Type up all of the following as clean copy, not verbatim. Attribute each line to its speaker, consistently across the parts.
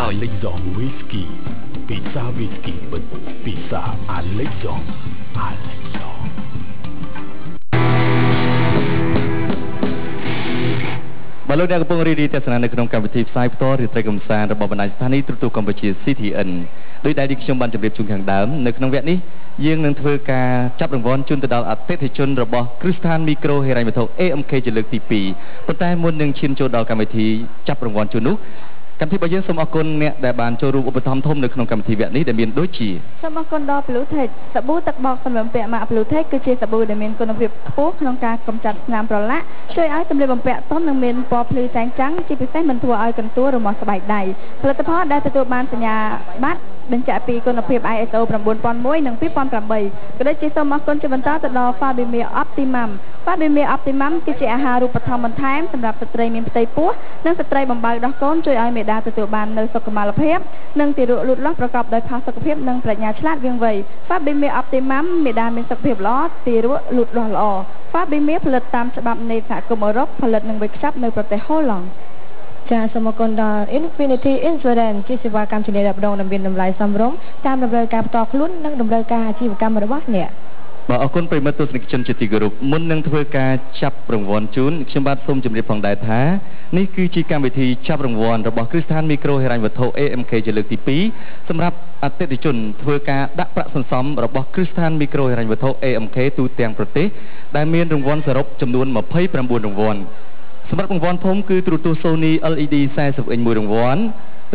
Speaker 1: Alexon Whisky ពិសា Whisky បិទពិសា Alexon
Speaker 2: បាទលោកអ្នកកំពុងរីករាយទស្សនានៅក្នុងកម្មវិធីផ្សាយផ្ទាល់រាត្រីកំសាន្តរបស់បណ្ដាញស្ថានីយទូរទស្សន៍កម្ពុជា CTN ដោយដែលខ្ញុំបានជម្រាបជូនខាងដើមនៅក្នុងវគ្គនេះយើងនឹងធ្វើការចាប់រង្វាន់ជូនទៅដល់អតិថិជនរបស់គ្រឹះស្ថានមីក្រូហិរញ្ញវត្ថុ AMK ជាលើកទី2ប៉ុន្តែមុននឹងឈានចូលដល់កម្មវិធីចាប់រង្វាន់ជូននោះកម្មវិធីរបស់យើងសូមអរគុណអ្នកដែលបានចូលរួមឧបត្ថម្ភធំនៅក្នុងកម្មវិធីវគ្គនេះដែលមានដូចជា
Speaker 3: សូមអរគុណដល់ Bluetech សាប៊ូទឹកបោកសម្លៀកបំពាក់ម៉ាក Bluetech គឺជាសាប៊ូដែលមានគុណភាពខ្ពស់ក្នុងការកម្ចាត់ស្នាមប្រឡាក់ជួយឲ្យសម្លៀកបំពាក់ទន់និងមានពណ៌ភ្លឺចែងចាំងជាពិសេសមិនធ្វើឲ្យកន្ទួលរមាស់ស្បែកដៃផលិតផលដែលទទួលបានសញ្ញាបត្របញ្ជាក់ពីគុណភាព ISO 9001 និង 2008 ក៏ដូចជាសូមអរគុណជាបន្តទៅដល់ Fabimir Optimum Fabimir Optimum គឺជាអាហារូបត្ថម្ភបន្ថែមសម្រាប់ស្ត្រីមានផ្ទៃពោះនិងស្ត្រីបំបៅដោះកូនជួយឲ្យមេដាទទួលបាននូវសុខុមាលភាពនិងទារកលូតលាស់ប្រកបដោយផាសុកភាពនិងប្រាជ្ញាឆ្លាតវាងវៃ Fabimir Optimum មេដាមានសុខភាពល្អទារកលូតលាស់ល្អ Fabimir ផលិតតាមច្បាប់នៃសហគមន៍អឺរ៉ុបផលិតនិងវេចខ្ចប់នៅប្រទេសហូឡង់ចាសសូមអរគុណដល់ Infinity Insurance ជាសេវាកម្មជំនាញរ៉ាប់រងដែលមានតម្លៃសមរម្យតាមតម្រូវការផ្ទាល់ខ្លួននិងតម្រូវការអាជីវកម្មរបស់អ្នក
Speaker 2: បាទអរគុណប្រិមត្តទស្សនិកជនជាទីគោរពមុននឹងធ្វើការចាប់រង្វាន់ជូនខ្ញុំបាទសូមជម្រាបផងដែរថានេះគឺជាកម្មវិធីចាប់រង្វាន់របស់គ្រឹះស្ថានមីក្រូហិរញ្ញវត្ថុ AMK ជាលើកទី2សម្រាប់អតិថិជនធ្វើការដាក់ប្រាក់សន្សំរបស់គ្រឹះស្ថានមីក្រូហិរញ្ញវត្ថុ AMK ទូទាំងប្រទេសដែលមានរង្វាន់សរុបចំនួន29រង្វាន់សម្រាប់រង្វាន់ធំគឺទូរទស្សន៍ Sony LED 40 អ៊ិញ1រង្វាន់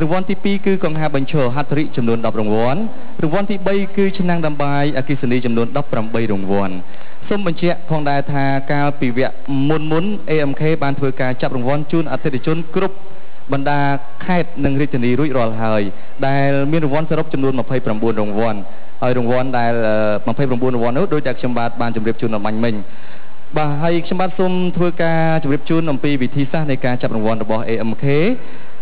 Speaker 2: រង្វាន់ទី2គឺកង្ហាបញ្ឈរ Hattrick ចំនួន10រង្វាន់រង្វាន់ទី3គឺឆ្នាំងដាំបាយអគ្គិសនីចំនួន18រង្វាន់សូមបញ្ជាក់ផងដែរថាកាលពីវគ្គមុន AMK បានធ្វើការចាប់រង្វាន់ជូនអតិថិជនគ្រប់បណ្ដាខេត្តនិងរាជធានីរួចរាល់ហើយដែលមានរង្វាន់សរុបចំនួន29រង្វាន់ហើយរង្វាន់ដែល29រង្វាន់នោះដោយតែខ្ញុំបាទបានជម្រាបជូនអំបញ្ញមិញបាទហើយខ្ញុំបាទសូមធ្វើការជម្រាបជូនអំពីវិធីសាស្ត្រនៃការចាប់រង្វាន់របស់ AMK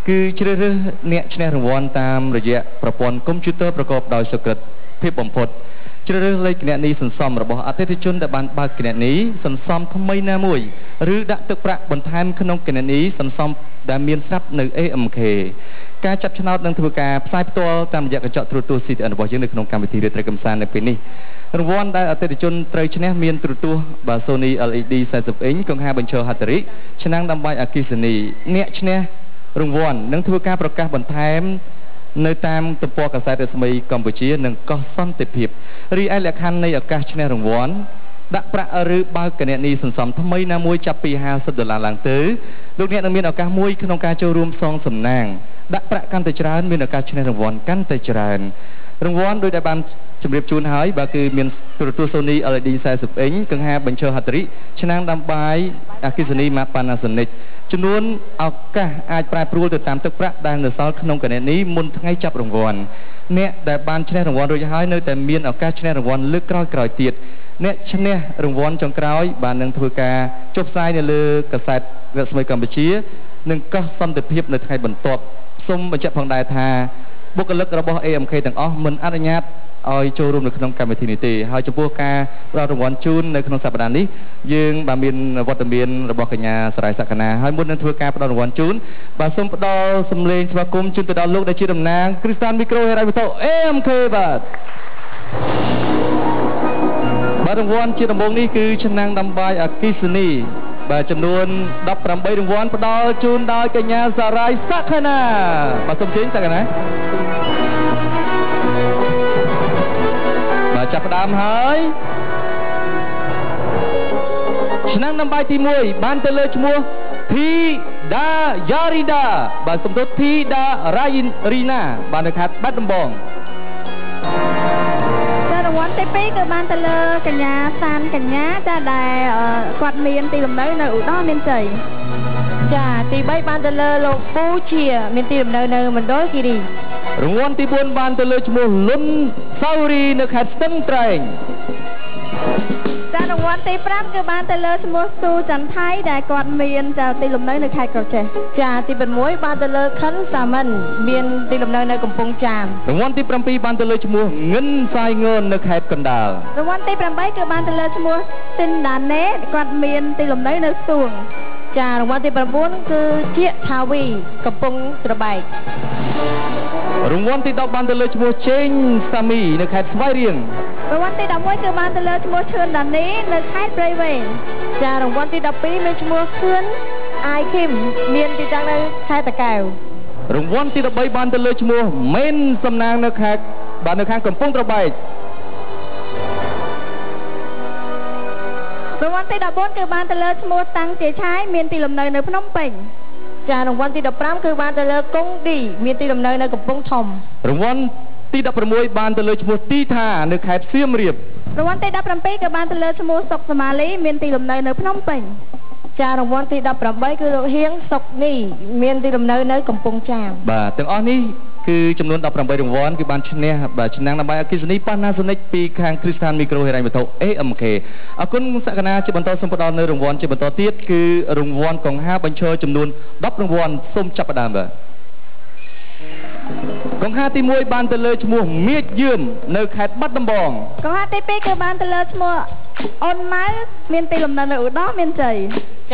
Speaker 2: គឺជ្រើសរើសអ្នកឈ្នះរង្វាន់តាមរយៈប្រព័ន្ធកុំព្យូទ័រប្រកបដោយសុក្រិតភាពបំផុតជ្រើសរើសលេខគណនីសន្សំរបស់អតិថិជនដែលបានបើកគណនីសន្សំថ្មីណាមួយឬដាក់ទឹកប្រាក់បន្ថែមក្នុងគណនីសន្សំដែលមានស្រាប់នៅ AMK ការចាប់ឆ្នោតនឹងធ្វើការផ្សាយផ្ទាល់តាមរយៈកញ្ចក់ទូរទស្សន៍ CTN របស់យើងនៅក្នុងកម្មវិធីរាត្រីកម្សាន្តនៅពេលនេះរង្វាន់ដែលអតិថិជនត្រូវឈ្នះមានទូរទស្សន៍ Sony LED 40 អ៊ិញកង្ហាបញ្ឈរ Hattrick ឆ្នាំងដាំបាយអគ្គិសនីអ្នកឈ្នះរង្វាន់នឹងធ្វើការប្រកាសបន្ថែមនៅតាមទំព័រកាសែតរស្មីកម្ពុជានិងកោះសន្តិភាពរីឯលក្ខខណ្ឌនៃឱកាសឈ្នះរង្វាន់ដាក់ប្រាក់ឬបើកគណនីសន្សំថ្មីណាមួយចាប់ពី$50ឡើងទៅលោកអ្នកនឹងមានឱកាសមួយក្នុងការចូលរួមសងសំណាងដាក់ប្រាក់កាន់តែច្រើនមានឱកាសឈ្នះរង្វាន់កាន់តែច្រើនរង្វាន់ដោយដែលបានជម្រាបជូនហើយបើគឺមានទូរទស្សន៍ Sony LED 40 អ៊ិញកង្ហាបញ្ឈរ Hattrick ឆ្នាំងដាំបាយអគ្គិសនី Panasonic ចំនួនឱកាសអាចប្រែប្រួលទៅតាមទឹកប្រាក់ដែលនៅសល់ក្នុងគណនីមុនថ្ងៃចាប់រង្វាន់អ្នកដែលបានឈ្នះរង្វាន់រួចហើយនៅតែមានឱកាសឈ្នះរង្វាន់លើកក្រោយៗទៀតអ្នកឈ្នះរង្វាន់ចុងក្រោយបាននឹងធ្វើការចុះផ្សាយនៅលើកាសែតរស្មីកម្ពុជានិងកោះសន្តិភាពនៅថ្ងៃបន្ទាប់សូមបញ្ជាក់ផងដែរថាបុគ្គលិករបស់ AMK ទាំងអស់មិនអនុញ្ញាតឲ្យចូលរួមនៅក្នុងកម្មវិធីនេះទេហើយចំពោះការផ្តល់រង្វាន់ជូននៅក្នុងសប្តាហ៍នេះយើងបានមានវត្តមានរបស់កញ្ញាសរាយសក្កណាហើយមុននឹងធ្វើការផ្តល់រង្វាន់ជូនបាទសូមផ្ដល់សម្លេងស្វាគមន៍ជូនទៅដល់លោកដែលជាតំណាងគ្រឹះស្ថានមីក្រូហិរញ្ញវត្ថុ AMK បាទរង្វាន់ជាដំបូងនេះគឺឆ្នាំងដាំបាយអគ្គិសនីបាទចំនួន18រង្វាន់ផ្ដល់ជូនដោយកញ្ញាសរាយសក្កណាបាទសូមជើញសក្កណាបាទចាប់ផ្ដើមហើយឆ្នាំងដាំបាយទី1បានទៅលើឈ្មោះ Thida Yarida បាទសំទោស Thida Rina បាទនៅខេត្តបាត់ដំបង
Speaker 3: រង្វាន់ទី2គឺបានទៅលើកញ្ញាសានកញ្ញាចាដែលគាត់មានទីលំនៅនៅឧត្តរមានជ័យចាទី3បានទៅលើលោកពូជាមានទីលំនៅនៅមណ្ឌលគិរី
Speaker 2: រង្វាន់ទី4បានទៅលើឈ្មោះលុនសាវរីនៅខេត្តស្ទឹងត្រែង
Speaker 3: ចារង្វាន់ទី5គឺបានទៅលើឈ្មោះស៊ូចន្ទថៃដែលគាត់មានទីលំនៅនៅខេត្តក្រចេះចាទី6បានទៅលើខិនសាមិនមានទីលំនៅនៅកំពង់ចាម
Speaker 2: រង្វាន់ទី7បានទៅលើឈ្មោះងិនសាយងឿននៅខេត្តកណ្ដាល
Speaker 3: រង្វាន់ទី8គឺបានទៅលើឈ្មោះស៊ីនដាណេគាត់មានទីលំនៅនៅសួង
Speaker 4: ចារង្វាន់ទី9គឺជាថាវីកំពង់ត្របែករ
Speaker 2: ង្វាន់ទី10បានទៅលើឈ្មោះជេងសាមីនៅខេត្តស្វាយរៀង
Speaker 3: រង្វាន់ទី11គឺបានទៅលើឈ្មោះឈឿនដានីនៅខេត្តព្រៃវែង
Speaker 4: ចារង្វាន់ទី12មានឈ្មោះខឿនអាយឃីមមានទីតាំងនៅខេត្តតាកែវ
Speaker 2: រង្វាន់ទី13បានទៅលើឈ្មោះមេនសំណាងនៅខេត្តបាទនៅខាងកំពង់ត្របែក
Speaker 3: រង្វាន់ទី14គឺបានទៅលើឈ្មោះតាំងជាឆាយមានទីលំនៅនៅភ្នំពេញ
Speaker 4: ចារង្វាន់ទី15គឺបានទៅលើកុងឌីមានទីលំនៅនៅកំពង់ធំ
Speaker 2: រង្វាន់ទី16បានទៅលើឈ្មោះទីថានៅខេត្តសៀមរាប
Speaker 3: រង្វាន់ទី17គឺបានទៅលើឈ្មោះសុកសមាលីមានទីលំនៅនៅភ្នំពេញ
Speaker 4: ចារង្វាន់ទី18គឺលោកហៀងសុកនីមានទីលំនៅនៅកំពង់ចាម
Speaker 2: បាទទាំងអស់នេះគឺចំនួន18រង្វាន់គឺបានឈ្នះបាទឆ្នាំងដើម្បីអគ្គិសនី Panasonic ពីខាង Kristan Micro ហិរញ្ញវត្ថុ AMK អរគុណសក្តាជាបន្តសូមផ្ដល់នៅរង្វាន់ជាបន្តទៀតគឺរង្វាន់កង្ហាបញ្ឈរចំនួន10រង្វាន់សូមចាប់ផ្ដើមបាទកង្ហាទី1បានទៅលើឈ្មោះមៀកយឿមនៅខេត្តបាត់ដំបង
Speaker 3: កង្ហាទី2គឺបានទៅលើឈ្មោះអូនម៉ៅមានទីលំនៅនៅឧត្តរមានជ័យ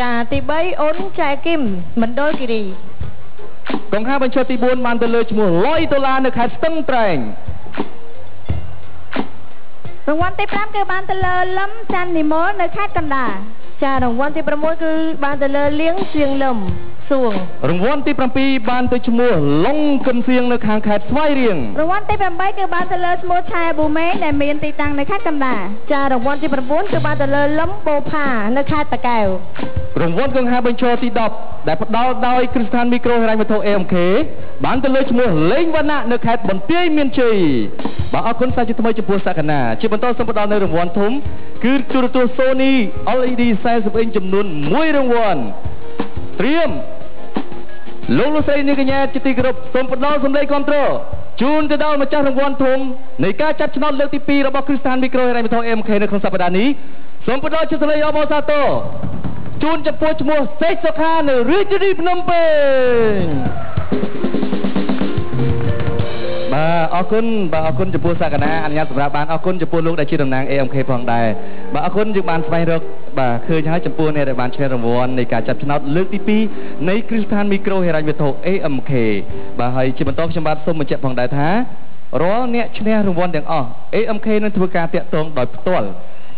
Speaker 4: ចាទី3អូនចែគឹមមណ្ឌលគិរី
Speaker 2: កង្ហាបញ្ឈរទី4បានទៅលើឈ្មោះលុយដុល្លារនៅខេត្តស្ទឹងត្រែង
Speaker 3: រង្វាន់ទី5គឺបានទៅលើលឹមច័ន្ទនិមលនៅខេត្តកណ្ដាល
Speaker 4: ចារង្វាន់ទី6គឺបានទៅលើលៀងសៀងលឹមសួង
Speaker 2: រង្វាន់ទី7បានទៅឈ្មោះឡុងកឹមសៀងនៅខាងខេត្តស្វាយរៀង
Speaker 3: រង្វាន់ទី8គឺបានទៅលើឈ្មោះឆែប៊ូមេដែលមានទីតាំងនៅខេត្តកណ្ដាល
Speaker 4: ចារង្វាន់ទី9គឺបានទៅលើលឹមបូផានៅខេត្តតាកែវ
Speaker 2: រង្វាន់កង្ហាបញ្ឈរទី10ដែលផ្ដល់ដោយ Kristan Micro ហិរញ្ញវត្ថុ AMK បានទៅលើឈ្មោះលេងវណ្ណៈនៅខេត្តបន្ទាយមានជ័យបាទអរគុណសាជាថ្មីចំពោះសក្តាជាបន្តសូមផ្ដល់នៅរង្វាន់ធំគឺទូរទស្សន៍ Sony LED 40 inch ចំនួន1រង្វាន់ត្រៀមលោកលោកស្រីនាងកញ្ញាជាទីគោរពសូមផ្ដល់សម្លេងគាំទ្រជូនទៅដល់ម្ចាស់រង្វាន់ធំនៃការចាប់ឆ្នោតលើកទី2របស់ Kristan Micro ហិរញ្ញវត្ថុ AMK នៅក្នុងសប្តាហ៍នេះសូមផ្ដល់ជាសម្លេងអបអរសាទរជូនចំពោះឈ្មោះសេកសុខានៅរាជធានីភ្នំពេញបាទអរគុណចំពោះសក្តាអនុញ្ញាតសម្រាប់បានអរគុណចំពោះលោកដែលជាតំណាង AMK ផងដែរបាទអរគុណយើងបានស្វែងរកបាទឃើញហើយចំពោះអ្នកដែលបានឈ្នះរង្វាន់នៃការចាប់ឆ្នោតលើកទី2នៃ Kristan Micro ហិរញ្ញវត្ថុ AMK បាទហើយជាបន្តខ្ញុំបាទសូមបញ្ជាក់ផងដែរថារាល់អ្នកឈ្នះរង្វាន់ទាំងអស់ AMK នឹងធ្វើការតាក់ទងដោយផ្ទាល់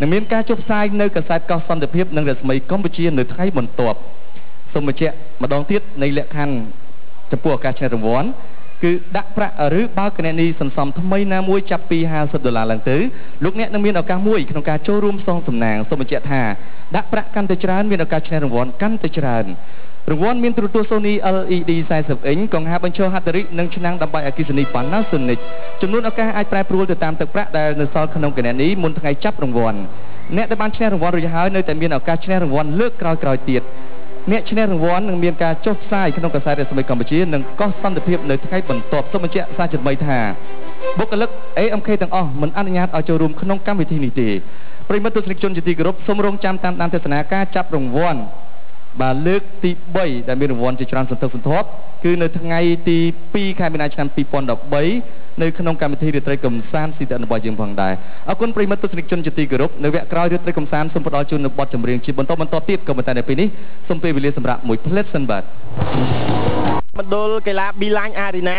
Speaker 2: នឹងមានការចុះផ្សាយនៅកាសែតកោះសន្តិភាពនិងរស្មីកម្ពុជានៅថ្ងៃបន្ទាប់សូមបញ្ជាក់ម្ដងទៀតនៃលក្ខខណ្ឌចំពោះឱកាសឈ្នះរង្វាន់គឺដាក់ប្រាក់ឬបើកគណនីសន្សំថ្មីណាមួយចាប់ពី$50ឡើងទៅលោកអ្នកនឹងមានឱកាសមួយក្នុងការចូលរួមសងសំណាងសូមបញ្ជាក់ថាដាក់ប្រាក់កាន់តែច្រើនមានឱកាសឈ្នះរង្វាន់កាន់តែច្រើនរង្វាន់មានទូរទស្សន៍ Sony LED 40 inch កង្ហាបញ្ឈរហាត់រិកនិងឆ្នាំងដើម្បីអគ្គិសនី Panasonic ចំនួនឱកាសអាចប្រែប្រួលទៅតាមទឹកប្រាក់ដែលនៅសល់ក្នុងគណនីមុនថ្ងៃចាប់រង្វាន់អ្នកដែលបានឈ្នះរង្វាន់រួចហើយនៅតែមានឱកាសឈ្នះរង្វាន់លើកក្រោយៗទៀតអ្នកឈ្នះរង្វាន់នឹងមានការចុះផ្សាយក្នុងកាសែតរស្មីកម្ពុជានិងកោះសន្តិភាពនៅថ្ងៃបន្ទាប់សូមបញ្ជាក់សារជាថ្មីថាបុគ្គលិក AMK ទាំងអស់មិនអនុញ្ញាតឲ្យចូលរួមក្នុងកម្មវិធីនេះទេប្រិយមិត្តទស្សនិកជនជាទីគោរពសូមរងចាំតាមដានទស្សនាការចាប់រង្វាន់បាទលើកទី3ដែលមានរង្វាន់ជាច្រើនសន្ធឹកសន្ធាប់គឺនៅថ្ងៃទី2ខែមីនាឆ្នាំ2013នៅក្នុងកម្មវិធីរាត្រីកំសាន្តស៊ីតរបស់យើងផងដែរអរគុណប្រិយមិត្តទស្សនិកជនជាទីគោរពនៅវគ្គក្រោយរាត្រីកំសាន្តសូមផ្ដល់ជូននៅបទចម្រៀងជាបន្តទៀតក៏ប៉ុន្តែនៅពេលនេះសូមពេលវេលាសម្រាប់មួយផ្លេតសិនបាទ
Speaker 5: មណ្ឌលកីឡា Beeline Arena